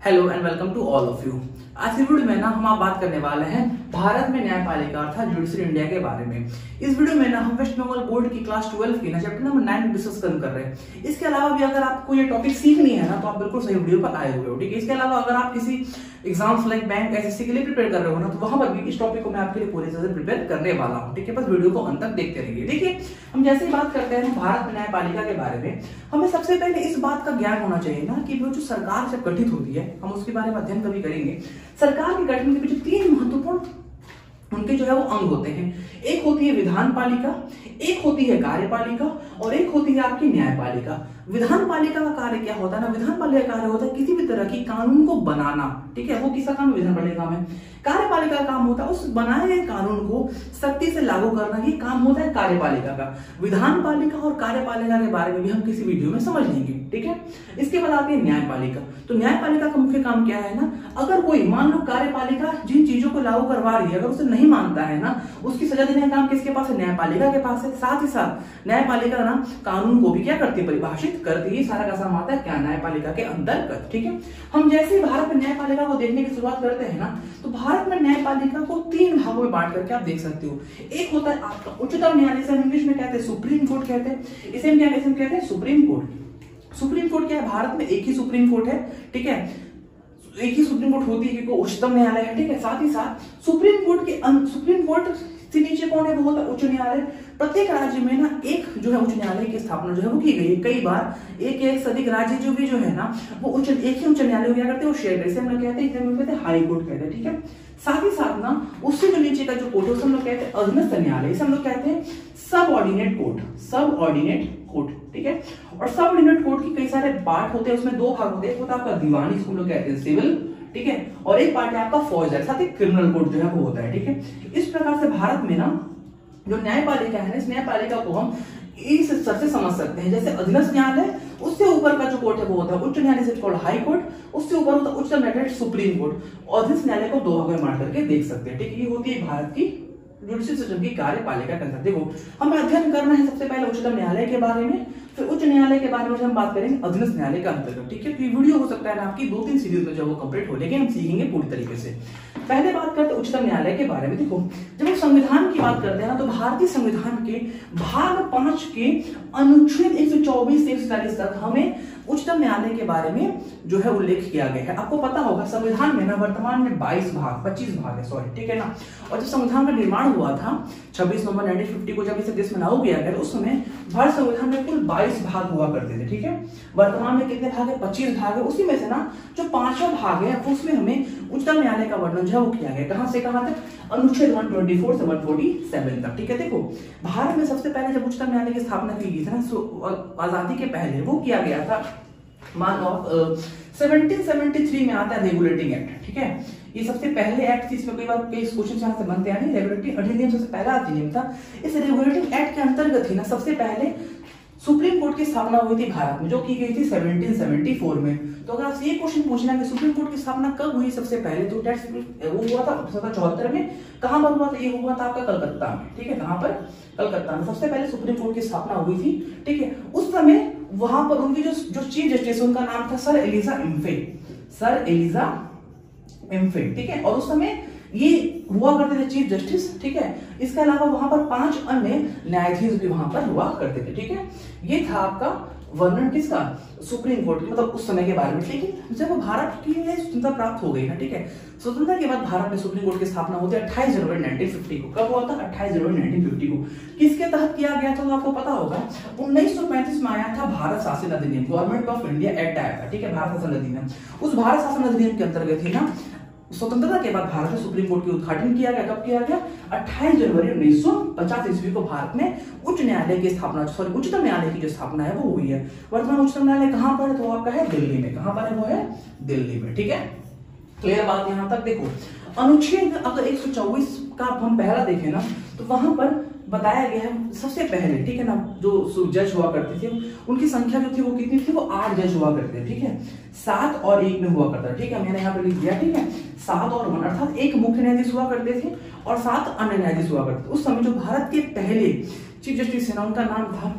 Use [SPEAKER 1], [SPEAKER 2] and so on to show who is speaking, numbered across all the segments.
[SPEAKER 1] Hello and welcome to all of you. आज की video में ना हम आप बात करने वाले हैं भारत में न्यायपालिका अर्थात जुडिशरी इंडिया के बारे में। इस वीडियो में ना हम वेस्ट बंगाल बोर्ड की क्लास 12 की ना चैप्टर नंबर 9 डिस्कस कर रहे हैं। इसके अलावा भी अगर आपको ये टॉपिक सीखनी है ना तो आप बिल्कुल सही वीडियो पर आए हुए हो, ठीक है। इसके अलावा अगर आप किसी एग्जाम्स लाइक बैंक एसएससी के लिए प्रिपेयर कर रहे हो ना तो वहां पर भी इस टॉपिक को मैं आपके लिए पूरी तरह से प्रिपेयर करने वाला हूं, ठीक है। बस वीडियो को अंत तक देखते रहिए। देखिए, हम जैसे ही बात करते हैं भारत में न्यायपालिका के बारे में, हमें सबसे पहले इस बात का ज्ञान होना चाहिए ना कि वो जो सरकार जब गठित होती है, हम उसके बारे में अध्ययन कभी करेंगे। सरकार के गठन के पीछे तीन महत्वपूर्ण उनके जो है वो अंग होते हैं। एक होती है विधान पालिका, एक होती है कार्यपालिका और एक होती है आपकी न्यायपालिका। विधान पालिका का कार्य क्या होता है ना, विधान पालिका का कार्य होता है किसी भी तरह की कानून को बनाना, ठीक है। वो किसका काम, विधान पालिका का है। कार्यपालिका का काम होता है उस बनाए गए कानून को सख्ती से लागू करना, ये काम होता है कार्यपालिका का। विधान पालिका और कार्यपालिका के बारे में भी हम किसी वीडियो में समझ लेंगे, ठीक है। इसके बाद आती है न्यायपालिका। तो न्यायपालिका का मुख्य काम क्या है ना, अगर कोई मान लो कार्यपालिका जिन चीजों को लागू करवा रही है अगर उसे नहीं मानता है ना, उसकी सजा देने का काम किसके पास है, न्यायपालिका के पास है। साथ ही साथ न्यायपालिका ना कानून को भी क्या करती है, परिभाषित करती है। सारा का सारा आता है क्या, न्यायपालिका के अंतर्गत, ठीक है। हम जैसे ही भारत में न्यायपालिका को देखने की शुरुआत करते हैं ना तो भारत में न्यायपालिका को तीन भागों में बांट करके आप देख सकते हो। एक होता है आपका उच्चतम न्यायालय, से इंग्लिश में कहते हैं सुप्रीम कोर्ट कहते हैं। इसे हम क्या कहते हैं, सुप्रीम कोर्ट। सुप्रीम कोर्ट क्या है, भारत में एक ही सुप्रीम कोर्ट है, ठीक है। एक ही सुप्रीम कोर्ट होती है क्योंकि उच्चतम न्यायालय है, ठीक है। साथ ही साथ सुप्रीम कोर्ट से नीचे कौन है, वो होता है उच्च न्यायालय। प्रत्येक राज्य में ना एक जो है उच्च न्यायालय की स्थापना जो है वो की गई है। कई बार एक से अधिक राज्य जो भी जो है ना वो एक ही उच्च न्यायालय क्या करते हैं, वो शेयर इसे हम लोग कहते हैं हाई कोर्ट कहते हैं, ठीक है। साथ ही साथ ना उससे जो नीचे का जो कोर्ट है उसे हम लोग कहते हैं अधीनस्थ न्यायालय। इसे हम लोग कहते हैं सब ऑर्डिनेट कोर्ट, ठीक है। और सब ऑर्डिनेट कोर्ट की कई सारे पार्ट होते हैं, उसमें दो भाग होते हैं। एक होता है आपका दीवानी, इसको हम लोग कहते हैं सिविल, ठीक है। और एक पार्ट है आपका फौज, साथ ही क्रिमिनल कोर्ट जो है वो होता है, ठीक है। इस प्रकार से भारत में ना जो न्यायपालिका है, इस न्यायपालिका को हम इस स्तर से समझ सकते हैं। जैसे अधीनस्थ न्यायालय, उससे ऊपर का जो कोर्ट है वो होता है उच्च न्यायालय, हाई कोर्ट। उससे ऊपर होता है उच्चतम न्यायालय, सुप्रीम कोर्ट। और अधीनस्थ न्यायालय को दो भागों में बांट करके देख सकते हैं, ठीक है। ये होती है भारत की जुडिशरी सिस्टम की कार्यपालिका के अंदर। देखो, हमें अध्ययन करना है सबसे पहले उच्चतम न्यायालय के बारे में, फिर उच्च न्यायालय के बारे में हम बात करेंगे अधीनस्थ न्यायालय का अंतर्गत, ठीक है। तो ये वीडियो हो सकता है ना आपकी 2-3 सीरीज में जो वो कंप्लीट हो, लेकिन हम सीखेंगे पूरी तरीके से। पहले बात करते हैं उच्चतम न्यायालय के बारे में। देखो, जब हम संविधान की बात करते हैं ना तो भारतीय संविधान के भाग 5 के अनुच्छेद 124 से 147 तक हमें उच्चतम न्यायालय के बारे में जो है उल्लेख किया गया है। आपको पता होगा संविधान में ना वर्तमान में 25 भाग है, सॉरी, ठीक है ना। और जब संविधान का निर्माण हुआ था 26 नवंबर 1950 को, जब इसे देश में लागू किया गया उस समय भारत संविधान में कुल 22 भाग हुआ करते थे, ठीक है। वर्तमान में कितने भाग है, 25 भाग है। उसी में से ना जो 5वां भाग है उसमें हमें उच्चतम न्यायालय का वर्णन जो है वो किया गया। कहां से कहां तक, अनुच्छेद 124 से 147 तक, ठीक है। देखो, भारत में सबसे पहले जब उच्चतम न्यायालय की स्थापना की गई थी ना आजादी के पहले, वो किया गया था मान लो 1773 में आता है रेगुलेटिंग एक्ट, ठीक है। ये सबसे पहले एक्ट थी, इसमें कई बार कई क्वेश्चन यहां से बनते हैं। रेगुलेटिंग अधिनियम सबसे पहला अधिनियम था। इस रेगुलेटिंग एक्ट के अंतर्गत ही ना सबसे पहले सुप्रीम कोर्ट की स्थापना हुई थी भारत में, जो की गई थी 1774 में। तो अगर आपसे ये क्वेश्चन पूछना है कि सुप्रीम कोर्ट की स्थापना कब हुई सबसे पहले, तो वो हुआ था 1774 में। कहां पर हुआ था, ये हुआ था आपका कलकत्ता में, ठीक है। कहां पर, कलकत्ता में सबसे पहले सुप्रीम कोर्ट की स्थापना हुई थी, ठीक है। उस समय वहां पर उनकी जो चीफ जस्टिस, उनका नाम था सर एलिजा इम्फे, ठीक है। और उस समय ये हुआ करते थे चीफ जस्टिस, ठीक है। इसके अलावा वहां पर 5 अन्य न्यायाधीश भी वहां पर हुआ करते थे, ठीक है। ये था आपका वर्णन किसका, सुप्रीम कोर्ट, मतलब उस समय के बारे में। लेकिन जब भारत की स्वतंत्रता प्राप्त हो गई है, ठीक है, स्वतंत्रता के बाद भारत में सुप्रीम कोर्ट की स्थापना होती है 28 जनवरी 1950 को। कब हुआ था, 28 जनवरी 1950 को। किसके तहत किया गया था, तो आपको पता होगा 1935 में आया था भारत शासन अधिनियम, गवर्नमेंट ऑफ इंडिया एक्ट आया था, ठीक है, भारत शासन अधिनियम। उस भारत शासन अधिनियम के अंतर्गत ही ना स्वतंत्रता के बाद भारत में सुप्रीम कोर्ट की उद्घाटन किया गया। कब किया गया, 28 जनवरी 1950 ईस्वी को भारत में उच्च न्यायालय की स्थापना, सॉरी उच्चतम न्यायालय की जो स्थापना है वो हुई है। वर्तमान उच्चतम न्यायालय कहां पर है, तो आपका है दिल्ली में। कहां पर है, वो है दिल्ली में, ठीक है। क्लियर बात यहां तक। देखो, अनुच्छेद अगर 124 का हम पहला देखें ना तो वहां पर बताया गया है सबसे पहले, ठीक है ना, जो जज हुआ करते थे उनकी संख्या जो थी वो कितनी थी, वो 8 जज हुआ करते थे, ठीक है। 7 और 1 में हुआ करता, ठीक है। मैंने यहाँ पर लिख दिया, ठीक है, 7 और 1, अर्थात एक मुख्य न्यायाधीश हुआ करते थे और 7 अन्य न्यायाधीश हुआ करते थे। उस समय जो भारत के पहले चीफ जस्टिस है ना, उनका नाम था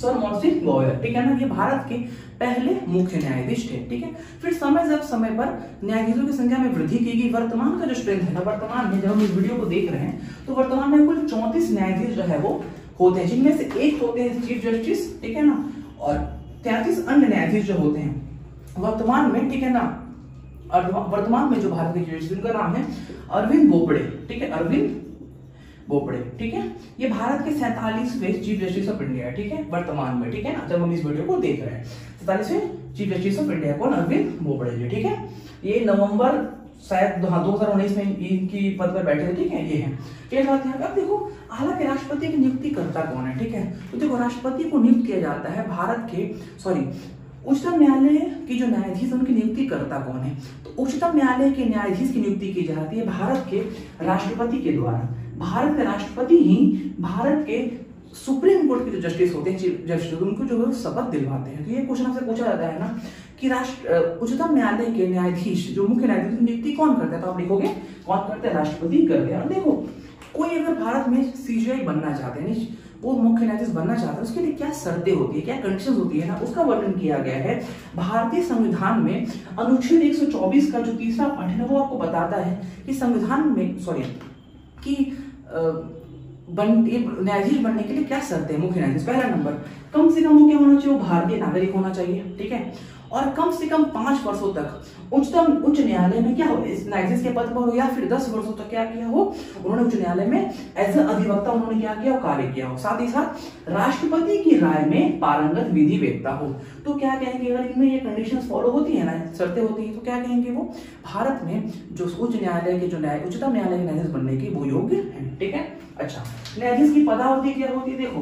[SPEAKER 1] सर मॉन्सिन गोयल, ठीक है ना, ये भारत के पहले मुख्य न्यायाधीश थे, ठीक है। फिर समय पर न्यायाधीशों की संख्या में वृद्धि की गई। वर्तमान का जो स्ट्रेंथ है ना, वर्तमान में जब हम इस वीडियो को देख रहे हैं तो वर्तमान में कुल 34 न्यायाधीश जो है वो होते हैं, जिनमें से एक होते हैं चीफ जस्टिस, ठीक है ना, और 33 अन्य न्यायाधीश जो होते हैं वर्तमान में, ठीक है ना। वर्तमान में जो भारत के जस्टिस, उनका नाम है अरविंद बोबड़े, ठीक है, अरविंद बोबड़े, ठीक है। ये भारत के 47वें चीफ जस्टिस ऑफ इंडिया है, ठीक है, वर्तमान में, ठीक है ना, जब हम इस वीडियो को देख रहे हैं। 47वें चीफ जस्टिस ऑफ इंडिया कौन? अरविंद बोबड़े जी, ठीक है। ये नवंबर शायद 2019 में इनकी पद पर बैठे थे, ठीक है, ये है। एक बात यहाँ पे अब देखो, हालांकि राष्ट्रपति की नियुक्ति करता कौन है, ठीक है। तो देखो, राष्ट्रपति को नियुक्त किया जाता है भारत के उच्चतम न्यायालय की जो न्यायाधीश उनकी नियुक्ति करता कौन है? तो उच्चतम न्यायालय के न्यायाधीश की नियुक्ति की जाती है भारत के राष्ट्रपति के द्वारा। भारत के राष्ट्रपति ही भारत के सुप्रीम कोर्ट के जो जस्टिस होते हैं, चीफ जस्टिस, उनको जो है शपथ दिलवाते हैं। तो ये क्वेश्चन आपसे पूछा जाता है ना कि उच्चतम न्यायालय के न्यायाधीश, जो मुख्य न्यायाधीश की नियुक्ति कौन करता है? तो आप लिखोगे कौन करते हैं? राष्ट्रपति करते हैं। और देखो, कोई अगर भारत में सीजीआई बनना चाहते हैं, वो मुख्य न्यायाधीश बनना चाहता है, उसके लिए क्या शर्तें होती है, क्या कंडीशंस होती है ना, उसका वर्णन किया गया है भारतीय संविधान में। अनुच्छेद 124 का जो तीसरा पार्ट है वो आपको बताता है कि संविधान में न्यायाधीश बनने के लिए क्या शर्तें हैं मुख्य न्यायाधीश। पहला नंबर, कम से कम वो क्या होना चाहिए? वो भारतीय नागरिक होना चाहिए, ठीक है। और कम से कम 5 वर्षों तक उच्च न्यायालय में क्या हो, इस न्यायाधीश के पद पर हो, या फिर 10 वर्षों तक क्या किया हो, उन्होंने उच्च न्यायालय में एज ए अधिवक्ता उन्होंने क्या किया हो, कार्य किया हो। साथ ही साथ राष्ट्रपति की राय में पारंगत विधि वेत्ता हो। तो क्या कहेंगे, अगर इनमें ये कंडीशंस फॉलो होती है ना, शर्तें होती है, तो क्या कहेंगे, वो भारत में जो उच्च न्यायालय के उच्चतम न्यायालय के न्यायाधीश बनने की वो योग्य है, ठीक है। अच्छा, न्यायाधीश की पदावधि क्या होती है? देखो,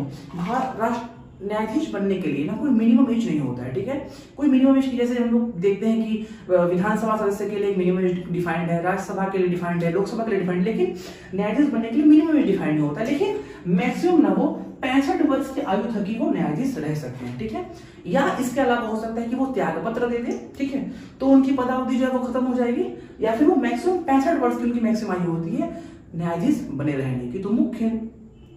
[SPEAKER 1] न्यायाधीश बनने के लिए ना कोई मिनिमम एज नहीं होता है, ठीक है। कोई मिनिमम एज की, जैसे हम लोग देखते हैं कि विधानसभा सदस्य के लिए मिनिमम एज डिफाइंड है, राज्यसभा के लिए डिफाइंड है, लोकसभा के लिए डिफाइंड, लेकिन न्यायाधीश बनने के लिए मिनिमम एज डिफाइंड नहीं होता। लेकिन मैक्सिमम ना वो 65 वर्ष की आयु तक ही वो न्यायाधीश रह सकते हैं, ठीक है। या इसके अलावा हो सकता है कि वो त्याग पत्र दे दे, ठीक है, तो उनकी पदावधि जो है वो खत्म हो जाएगी, या फिर वो मैक्सिमम 65 वर्ष की उनकी मैक्सिमम आयु होती है न्यायाधीश बने रहने की। तो मुख्य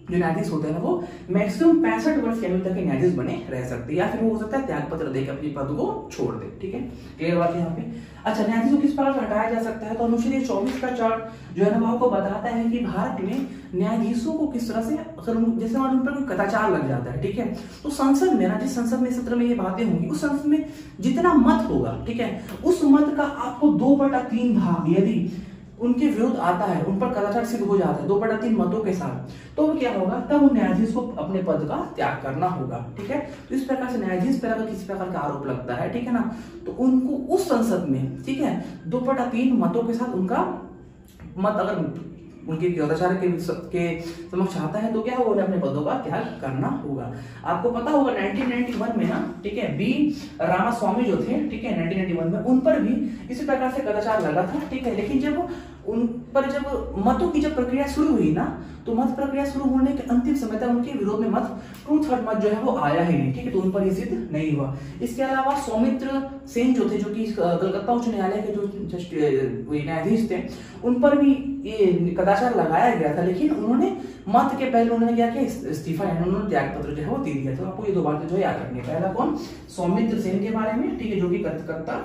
[SPEAKER 1] जो न्यायाधीश होते हैं ना, वो मैक्सिमम 65 वर्ष की आयु तक के न्यायाधीश बने रह सकते हैं, या फिर वो हो सकता है त्याग पत्र देकर अपनी पद को छोड़ दे, ठीक है। क्लियर बात है यहाँ पे। अच्छा, न्यायाधीश को किस प्रकार से हटाया जा सकता है? तो अनुच्छेद 24 का चार्ट जो है ना, वो आपको बताता है कि भारत में न्यायाधीशों को किस तरह से, अगर जैसे मान उन पर कोई कदाचार लग जाता है, ठीक है, तो संसद में ना, जिस संसद में सत्र में ये बातें होंगी, उस संसद में जितना मत होगा, ठीक है, उस मत का आपको 2/3 भाग यदि उनके विरुद्ध आता है, उन पर कदाचार सिद्ध हो जाता है 2/3 मतों के साथ, तो क्या होगा, तब उन न्यायाधीश को अपने पद का त्याग करना होगा, ठीक है। तो इस प्रकार से न्यायाधीश पर अगर किसी प्रकार का आरोप लगता है, ठीक है ना, तो उनको उस संसद में, ठीक है, 2/3 मतों के साथ उनका मत अगर उनके कदाचार के समक्ष आता है, तो क्या होगा, उन्हें अपने पदों का त्याग करना होगा। आपको पता होगा 1991 में ना, ठीक है, बी रामास्वामी जो थे, ठीक है, 1991 में उन पर भी इसी प्रकार से कदाचार लगा था, ठीक है। लेकिन जब उन पर मतों की जब प्रक्रिया शुरू हुई ना, तो मत प्रक्रिया शुरू होने के अंतिम समय तक उनके विरोध में मत 2/3 मत जो है वो आया ही नहीं, ठीक है, तो उन पर सिद्ध नहीं हुआ। इसके अलावा सौमित्र सेन जो थे, जो कि कलकत्ता उच्च न्यायालय के जो न्यायाधीश थे, उन पर भी ये कदाचार लगाया गया था, लेकिन उन्होंने मत के पहले उन्होंने क्या किया, इस्तीफा, यानी उन्होंने त्याग पत्र जो है वो दे दिया। तो आपको ये 2 बातें जो है याद रखनी है। पहला कौन, सौमित्र सेन के बारे में, ठीक है, जो कि कलकत्ता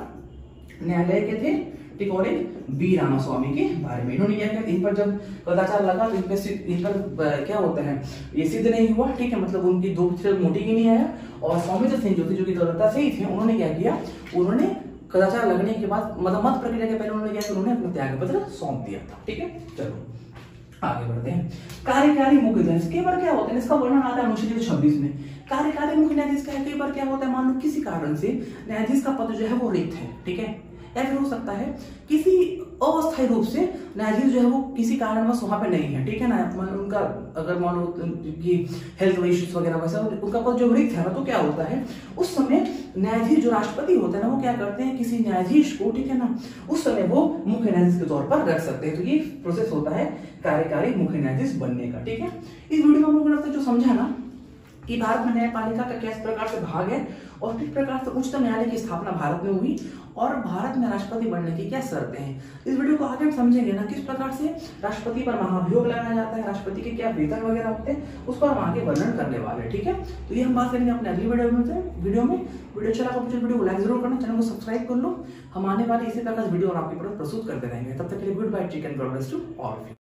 [SPEAKER 1] न्यायालय के थे, ठीक, और एक बी रामास्वामी के बारे में। इन्होंने क्या किया, इन पर जब कदाचार लगा तो इन पर क्या होता है, ये सिद्ध नहीं हुआ, ठीक है, मतलब उनकी 2 मोटी ही नहीं आया। और सौमित्र सिंह जो कि कलकत्ता से ही थे, उन्होंने क्या किया, उन्होंने कदाचार लगने के बाद, मतलब मत प्रक्रिया के पहले उन्होंने क्या, उन्होंने अपना त्याग पत्र सौंप दिया था, ठीक है। चलो आगे बढ़ते हैं। कार्यकारी मुख्य न्यायाधीश कई बार क्या होता है, इसका वर्णन आता है अनुच्छेद 26 में। कार्यकारी मुख्य न्यायाधीश का कई बार क्या होता है, मान लो किसी कारण से न्यायाधीश का पद जो है वो रिक्त है, ठीक है, या फिर हो सकता है किसी अस्थायी रूप से न्यायाधीश जो है वो किसी कारणवश वहां पे नहीं है, ठीक है ना, उनका अगर मान लो कि हेल्थ इश्यूज वगैरह वैसा उनका पद जो रिक्त है ना, तो क्या होता है, उस समय न्यायाधीश जो राष्ट्रपति होते हैं ना, वो क्या करते हैं, किसी न्यायाधीश को, ठीक है ना, उस समय वो मुख्य न्यायाधीश के तौर पर रख सकते हैं। तो ये प्रोसेस होता है कार्यकारी मुख्य न्यायाधीश बनने का, ठीक है। इस वीडियो में हम लोगों ने जो समझा ना कि भारत में न्यायपालिका का किस प्रकार से भाग है और किस प्रकार से उच्चतम न्यायालय की स्थापना भारत में हुई और भारत में राष्ट्रपति बनने की क्या शर्तें हैं। इस वीडियो को आगे हम समझेंगे ना किस प्रकार से राष्ट्रपति पर महाभियोग लगाया जाता है, राष्ट्रपति के क्या वेतन वगैरह होते हैं, उस पर हम आगे वर्णन करने वाले हैं। ठीक है, तो ये हम बात करेंगे अपने अगली वीडियो में। वीडियो अच्छा लगा वीडियो को लाइक जरूर करना, चैनल को सब्सक्राइब कर लो। हम आने वाले इसी प्रकार वीडियो और आपके प्रस्तुत करते रहेंगे। तब तक के लिए goodbye, take and god bless to all of you.